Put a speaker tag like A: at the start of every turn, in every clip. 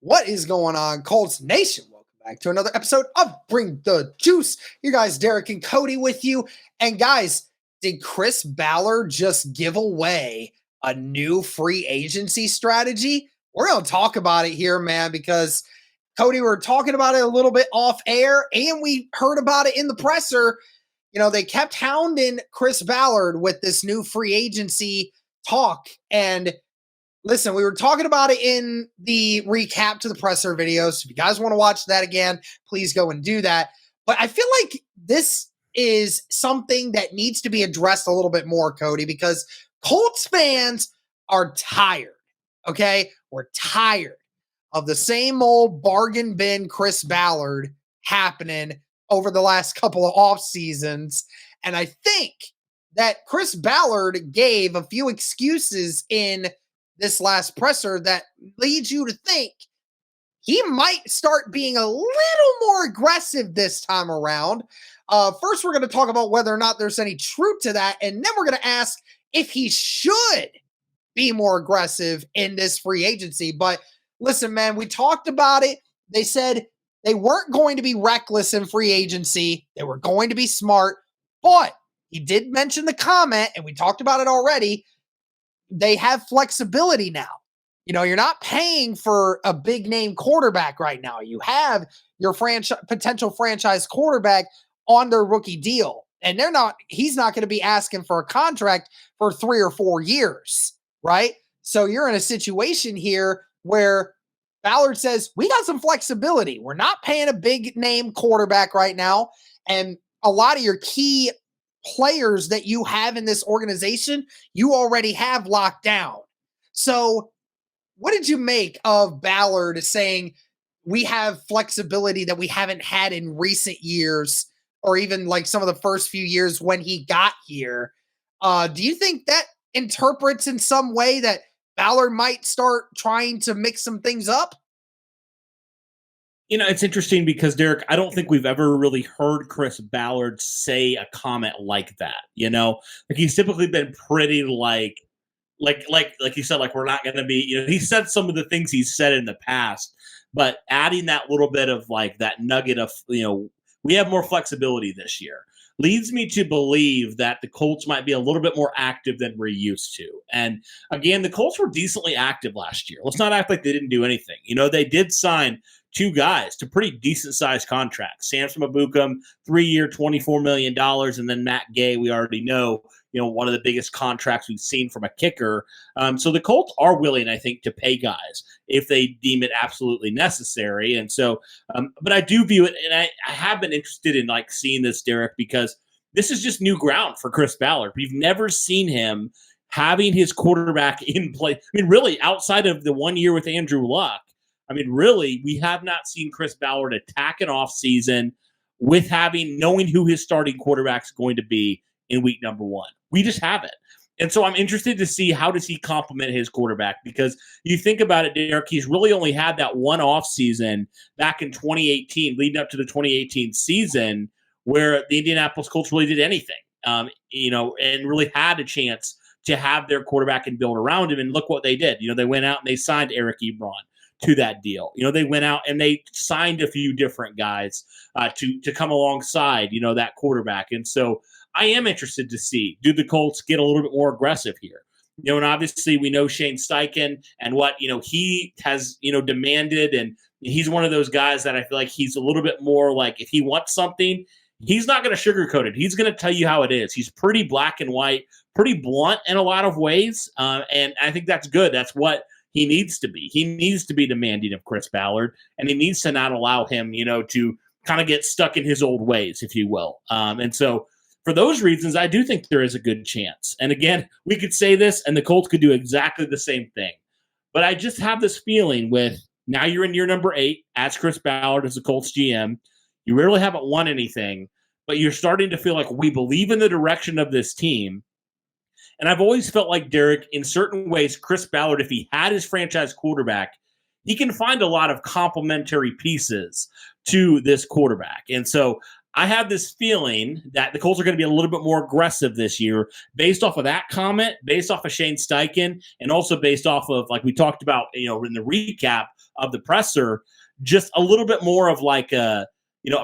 A: What is going on, Colts Nation? Welcome back to another episode of Bring the Juice. You guys, Derek and Cody with you. And guys, did Chris Ballard just give away a new free agency strategy? We're going to talk about it here, man, because Cody, we were talking about it a little bit off air, and we heard about it in the presser. You know, they kept hounding Chris Ballard with this new free agency talk. And listen, we were talking about it in the recap to the presser videos. So if you guys want to watch that again, please go and do that. But I feel like this is something that needs to be addressed a little bit more, Cody, because Colts fans are tired. Okay? We're tired of the same old bargain bin Chris Ballard happening over the last couple of off seasons. And I think that Chris Ballard gave a few excuses in this last presser that leads you to think he might start being a little more aggressive this time around. First, we're going to talk about whether or not there's any truth to that. And then we're going to ask if he should be more aggressive in this free agency. But listen, man, we talked about it. They said they weren't going to be reckless in free agency. They were going to be smart. But he did mention the comment, and we talked about it already. They have flexibility now. You know, you're not paying for a big name quarterback right now. You have your potential franchise quarterback on their rookie deal. And he's not going to be asking for a contract for 3 or 4 years, right? So you're in a situation here where Ballard says, we got some flexibility. We're not paying a big name quarterback right now. And a lot of your key players that you have in this organization, you already have locked down. So what did you make of Ballard saying we have flexibility that we haven't had in recent years, or even like some of the first few years when he got here? Do you think that interprets in some way that Ballard might start trying to mix some things up?
B: You know, it's interesting because, Derek, I don't think we've ever really heard Chris Ballard say a comment like that. You know, like he's typically been pretty like you said, like we're not going to be. You know, he said some of the things he's said in the past, but adding that little bit of like that nugget of, you know, we have more flexibility this year leads me to believe that the Colts might be a little bit more active than we're used to. And again, the Colts were decently active last year. Let's not act like they didn't do anything. You know, they did sign 2 guys to pretty decent sized contracts. Samson Mabukum, 3-year, $24 million. And then Matt Gay, we already know, you know, one of the biggest contracts we've seen from a kicker. So the Colts are willing, I think, to pay guys if they deem it absolutely necessary. And so, but I do view it, and I have been interested in like seeing this, Derek, because this is just new ground for Chris Ballard. We've never seen him having his quarterback in play. I mean, really, outside of the 1 year with Andrew Luck, I mean, really, we have not seen Chris Ballard attack an offseason with knowing who his starting quarterback is going to be in week number 1. We just haven't. And so I'm interested to see how does he complement his quarterback, because you think about it, Derek, he's really only had that one offseason back in 2018, leading up to the 2018 season, where the Indianapolis Colts really did anything, you know, and really had a chance to have their quarterback and build around him. And look what they did. You know, they went out and they signed Eric Ebron to that deal. You know, they went out and they signed a few different guys to come alongside, you know, that quarterback. And so I am interested to see, do the Colts get a little bit more aggressive here? You know, and obviously we know Shane Steichen and what, you know, he has, you know, demanded, and he's one of those guys that I feel like he's a little bit more like, if he wants something, he's not going to sugarcoat it. He's going to tell you how it is. He's pretty black and white, pretty blunt in a lot of ways. And I think that's good. That's what he needs to be. He needs to be demanding of Chris Ballard, and he needs to not allow him, you know, to kind of get stuck in his old ways, if you will. And so for those reasons, I do think there is a good chance. And again, we could say this and the Colts could do exactly the same thing. But I just have this feeling with, now you're in year number 8 as Chris Ballard as the Colts GM. You really haven't won anything, but you're starting to feel like we believe in the direction of this team. And I've always felt like, Derek, in certain ways, Chris Ballard, if he had his franchise quarterback, he can find a lot of complementary pieces to this quarterback. And so I have this feeling that the Colts are going to be a little bit more aggressive this year based off of that comment, based off of Shane Steichen, and also based off of, like we talked about, in the recap of the presser, just a little bit more of like a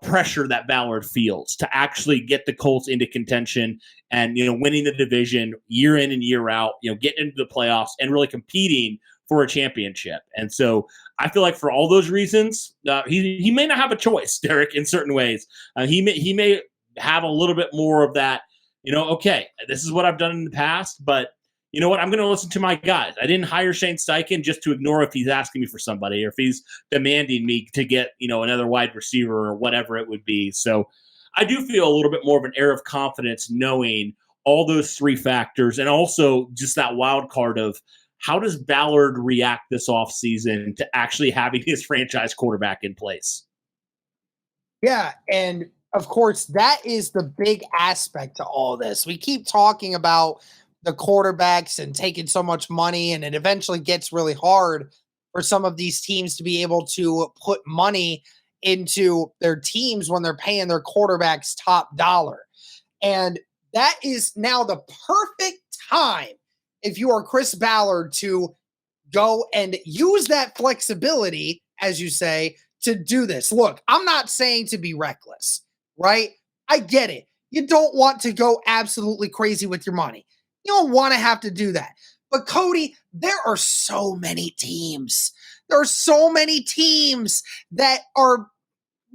B: pressure that Ballard feels to actually get the Colts into contention and, winning the division year in and year out, getting into the playoffs and really competing for a championship. And so I feel like for all those reasons, he may not have a choice, Derek, in certain ways. He may have a little bit more of that, okay, this is what I've done in the past, but you know what? I'm going to listen to my guys. I didn't hire Shane Steichen just to ignore if he's asking me for somebody or if he's demanding me to get, another wide receiver or whatever it would be. So I do feel a little bit more of an air of confidence knowing all those three factors and also just that wild card of how does Ballard react this offseason to actually having his franchise quarterback in place?
A: Yeah, and of course, that is the big aspect to all this. We keep talking about the quarterbacks and taking so much money, and it eventually gets really hard for some of these teams to be able to put money into their teams when they're paying their quarterbacks top dollar. And that is now the perfect time, if you are Chris Ballard, to go and use that flexibility, as you say, to do this. Look, I'm not saying to be reckless, right? I get it. You don't want to go absolutely crazy with your money. You don't want to have to do that. But Cody, there are so many teams. There are so many teams that are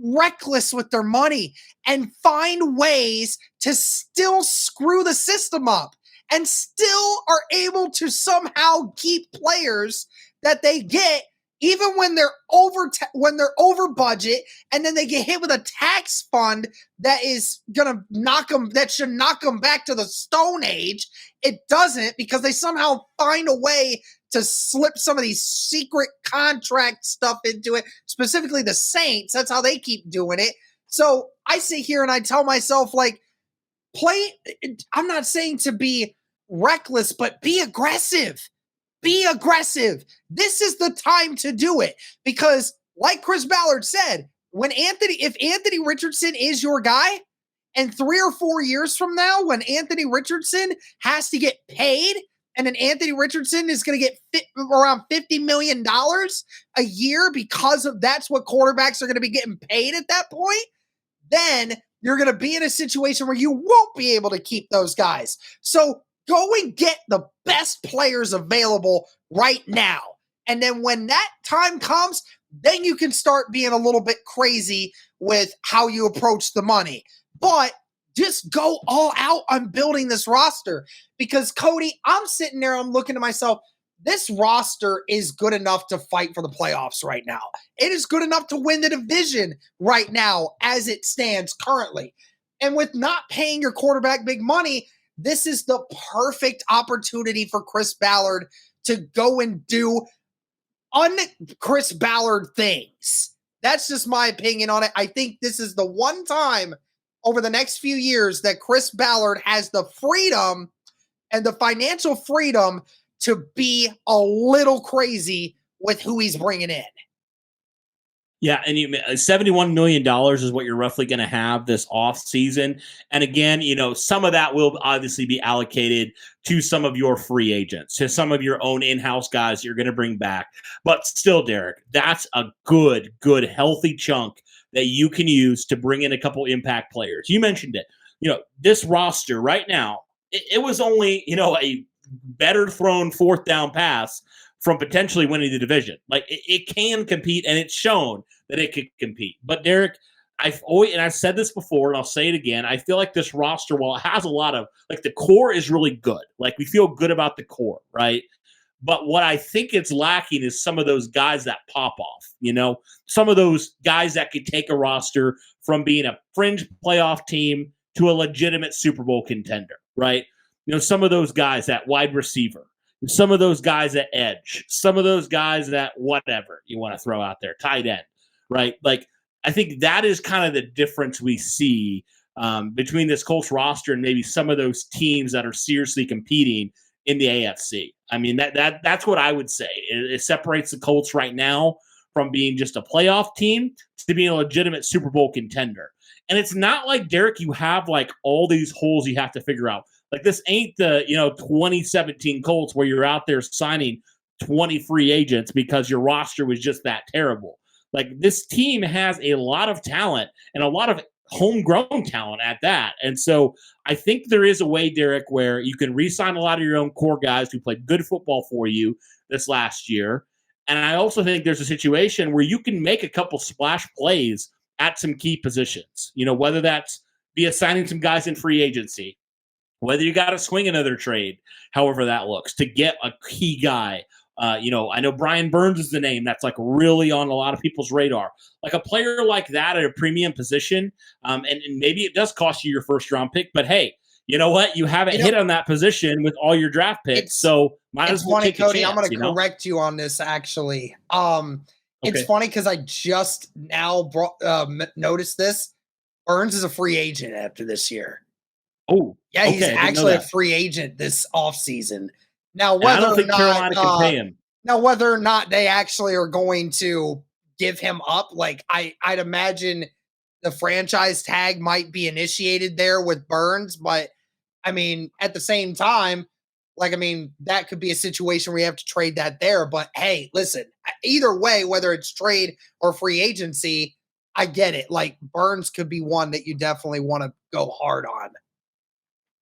A: reckless with their money and find ways to still screw the system up and still are able to somehow keep players that they get even when they're over budget, and then they get hit with a tax fund that is going to should knock them back to the Stone Age. It doesn't, because they somehow find a way to slip some of these secret contract stuff into it, specifically the Saints. That's how they keep doing it. So I sit here and I tell myself, like, I'm not saying to be reckless, but be aggressive. Be aggressive. This is the time to do it, because like Chris Ballard said, if Anthony Richardson is your guy, and 3 or 4 years from now, when Anthony Richardson has to get paid, and then Anthony Richardson is going to get around $50 million a year because of that's what quarterbacks are going to be getting paid at that point, then you're going to be in a situation where you won't be able to keep those guys. So go and get the best players available right now. And then when that time comes, then you can start being a little bit crazy with how you approach the money. But just go all out on building this roster, because Cody, I'm sitting there, I'm looking to myself, this roster is good enough to fight for the playoffs right now. It is good enough to win the division right now as it stands currently. And with not paying your quarterback big money, this is the perfect opportunity for Chris Ballard to go and do un-Chris Ballard things. That's just my opinion on it. I think this is the one time over the next few years that Chris Ballard has the freedom and the financial freedom to be a little crazy with who he's bringing in.
B: Yeah, and $71 million is what you're roughly going to have this offseason. And again, some of that will obviously be allocated to some of your free agents, to some of your own in-house guys you're going to bring back. But still, Derek, that's a good, healthy chunk that you can use to bring in a couple impact players. You mentioned it. This roster right now, it was only, a better thrown fourth down pass from potentially winning the division. Like, it can compete, and it's shown that it could compete. But Derek, I've said this before, and I'll say it again, I feel like this roster, while it has a lot of, like, the core is really good. Like, we feel good about the core, right? But what I think it's lacking is some of those guys that pop off, some of those guys that could take a roster from being a fringe playoff team to a legitimate Super Bowl contender, right? Some of those guys at wide receiver, some of those guys at edge, some of those guys that whatever you want to throw out there, tight end, right? Like, I think that is kind of the difference we see between this Colts roster and maybe some of those teams that are seriously competing in the AFC. I mean, that's what I would say. It separates the Colts right now from being just a playoff team to being a legitimate Super Bowl contender. And it's not like, Derek, you have like all these holes you have to figure out. Like, this ain't the 2017 Colts where you're out there signing 20 free agents because your roster was just that terrible. Like, this team has a lot of talent and a lot of homegrown talent at that. And so I think there is a way, Derek, where you can re-sign a lot of your own core guys who played good football for you this last year. And I also think there's a situation where you can make a couple splash plays at some key positions, whether that's via signing some guys in free agency, whether you got to swing another trade, however that looks, to get a key guy. I know Brian Burns is the name that's like really on a lot of people's radar. Like a player like that at a premium position, and maybe it does cost you your first round pick, but hey, you know what? You haven't hit on that position with all your draft picks, so might as well take a
A: Cody,
B: chance,
A: I'm going to correct you on this, actually. It's
B: Okay.
A: funny because I just now noticed this. Burns is a free agent after this year.
B: Oh,
A: Yeah, he's actually a free agent this offseason. Now,
B: I don't think Carolina can pay him.
A: Now, whether or not they actually are going to give him up, like I'd imagine the franchise tag might be initiated there with Burns, but I mean, at the same time, that could be a situation where you have to trade that there. But hey, listen, either way, whether it's trade or free agency, I get it. Like, Burns could be one that you definitely want to go hard on.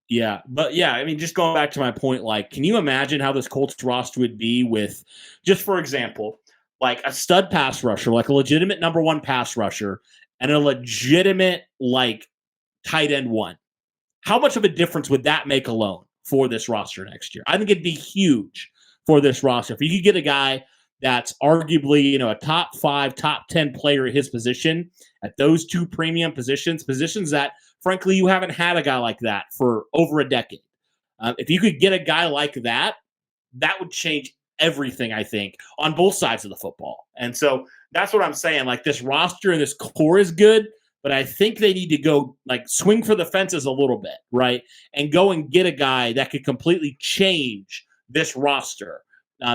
B: Yeah, but yeah, I mean, just going back to my point, like, can you imagine how this Colts roster would be with, just for example, like a stud pass rusher, like a legitimate number one pass rusher, and a legitimate like tight end one? How much of a difference would that make alone for this roster next year? I think it'd be huge for this roster. If you could get a guy that's arguably, a top 5, top 10 player at his position at those two premium positions that, frankly, you haven't had a guy like that for over a decade. If you could get a guy like that, that would change everything, I think, on both sides of the football. And so that's what I'm saying. Like, this roster and this core is good, but I think they need to go, like, swing for the fences a little bit, right? And go and get a guy that could completely change this roster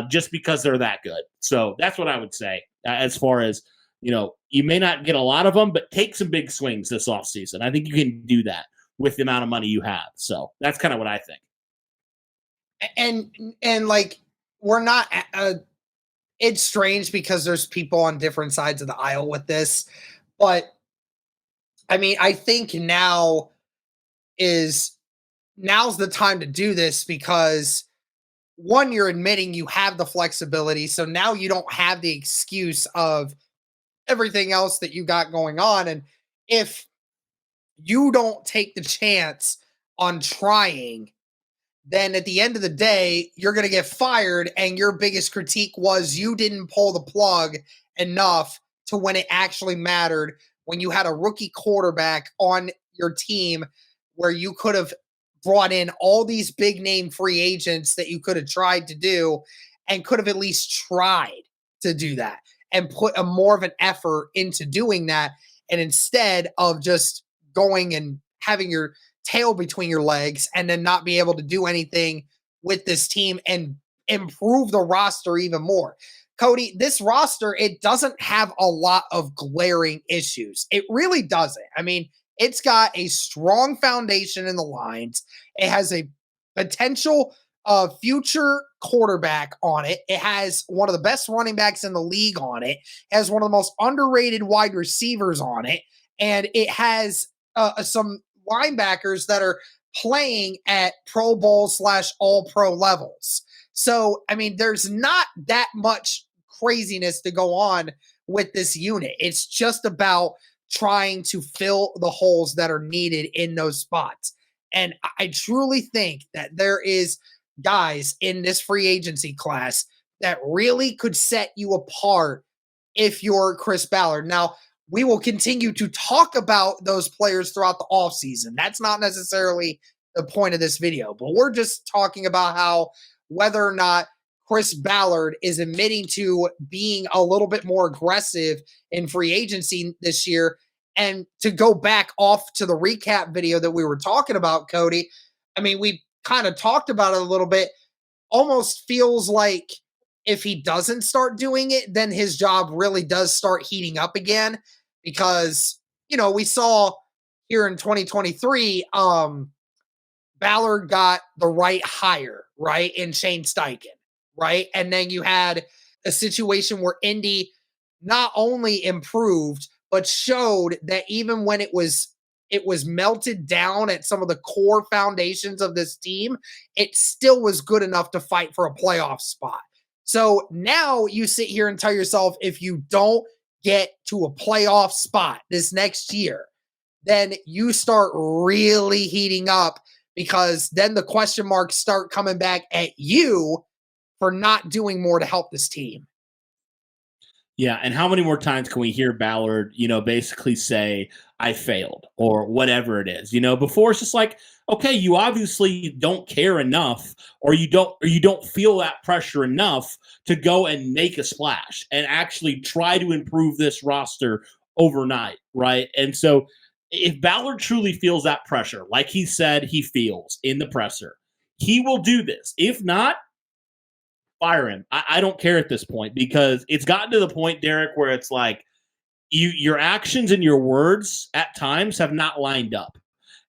B: just because they're that good. So that's what I would say as far as, you may not get a lot of them, but take some big swings this offseason. I think you can do that with the amount of money you have. So that's kind of what I think.
A: And like, we're not it's strange because there's people on different sides of the aisle with this, but I mean, I think now's the time to do this because, one, you're admitting you have the flexibility, so now you don't have the excuse of everything else that you got going on. And if you don't take the chance on trying, then at the end of the day, you're going to get fired. And your biggest critique was you didn't pull the plug enough to when it actually mattered, when you had a rookie quarterback on your team where you could have brought in all these big name free agents that you could have tried to do and could have at least tried to do that and put a more of an effort into doing that. And instead of just going and having your tail between your legs and then not be able to do anything with this team and improve the roster even more. Cody, this roster, it doesn't have a lot of glaring issues. It really doesn't. I mean, it's got a strong foundation in the lines. It has a potential future quarterback on it. It has one of the best running backs in the league on it. It has one of the most underrated wide receivers on it. And it has some linebackers that are playing at Pro Bowl / all pro levels. So, I mean, there's not that much craziness to go on with this unit. It's just about trying to fill the holes that are needed in those spots. And I truly think that there is guys in this free agency class that really could set you apart if you're Chris Ballard. Now, we will continue to talk about those players throughout the offseason. That's not necessarily the point of this video, but we're just talking about how whether or not Chris Ballard is admitting to being a little bit more aggressive in free agency this year. And to go back off to the recap video that we were talking about, Cody, I mean, we kind of talked about it a little bit. Almost feels like if he doesn't start doing it, then his job really does start heating up again because, we saw here in 2023, Ballard got the right hire, right, in Shane Steichen, right? And then you had a situation where Indy not only improved, but showed that even when it was melted down at some of the core foundations of this team, it still was good enough to fight for a playoff spot. So now you sit here and tell yourself, if you don't get to a playoff spot this next year, then you start really heating up, because then the question marks start coming back at you for not doing more to help this team.
B: Yeah, and how many more times can we hear Ballard, basically say, I failed or whatever it is? Before it's just like, okay, you obviously don't care enough, or you don't feel that pressure enough to go and make a splash and actually try to improve this roster overnight, right? And so if Ballard truly feels that pressure, like he said he feels in the presser, he will do this. If not, fire him. I don't care at this point, because it's gotten to the point, Derek, where it's like your actions and your words at times have not lined up.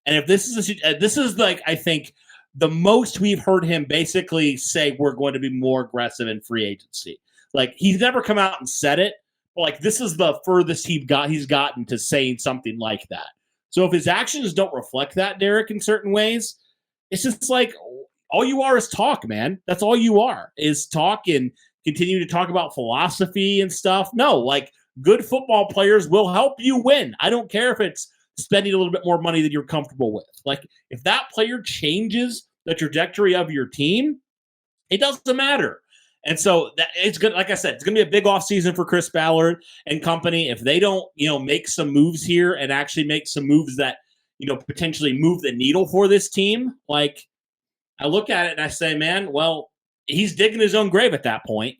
B: And if this is like, I think the most we've heard him basically say we're going to be more aggressive in free agency. Like, he's never come out and said it, but like, this is the furthest he's gotten to saying something like that. So if his actions don't reflect that, Derek, in certain ways, it's just like, all you are is talk, man. That's all you are, is talk and continue to talk about philosophy and stuff. No, like, good football players will help you win. I don't care if it's spending a little bit more money than you're comfortable with. Like, if that player changes the trajectory of your team, it doesn't matter. And so that it's good. Like I said, it's going to be a big offseason for Chris Ballard and company. If they don't, make some moves here and actually make some moves that, potentially move the needle for this team, like, I look at it and I say, man, well, he's digging his own grave at that point,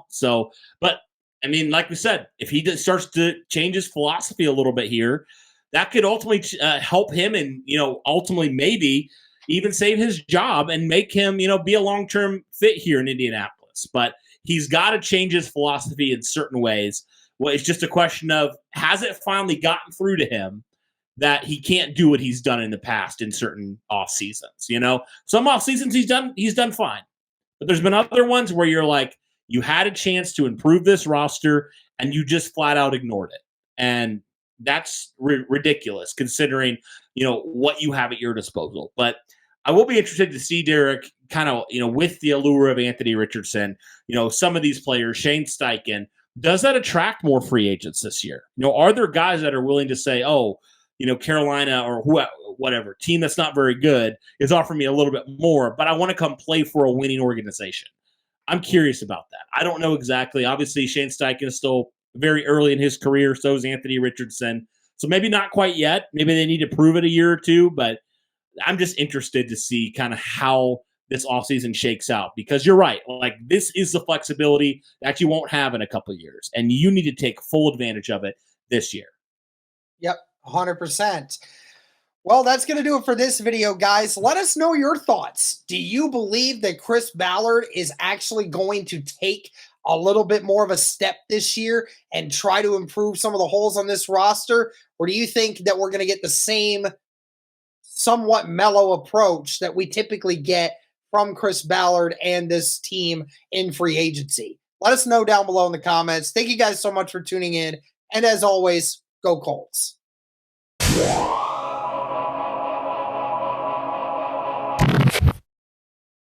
B: So, but I mean, like we said, if he starts to change his philosophy a little bit here, that could ultimately help him and, ultimately maybe even save his job and make him, be a long-term fit here in Indianapolis. But he's got to change his philosophy in certain ways. Well, it's just a question of, has it finally gotten through to him that he can't do what he's done in the past in certain off seasons? Some off seasons he's done fine, but there's been other ones where you're like, you had a chance to improve this roster and you just flat out ignored it. And that's ridiculous considering, what you have at your disposal. But I will be interested to see, Derek, kind of, with the allure of Anthony Richardson, some of these players, Shane Steichen, does that attract more free agents this year? Are there guys that are willing to say, oh, Carolina or whatever team that's not very good is offering me a little bit more, but I want to come play for a winning organization? I'm curious about that. I don't know exactly. Obviously, Shane Steichen is still very early in his career. So is Anthony Richardson. So maybe not quite yet. Maybe they need to prove it a year or two, but I'm just interested to see kind of how this offseason shakes out, because you're right. Like, this is the flexibility that you won't have in a couple of years, and you need to take full advantage of it this year.
A: Yep. 100%. Well, that's going to do it for this video, guys. Let us know your thoughts. Do you believe that Chris Ballard is actually going to take a little bit more of a step this year and try to improve some of the holes on this roster? Or do you think that we're going to get the same somewhat mellow approach that we typically get from Chris Ballard and this team in free agency? Let us know down below in the comments. Thank you guys so much for tuning in. And as always, go Colts.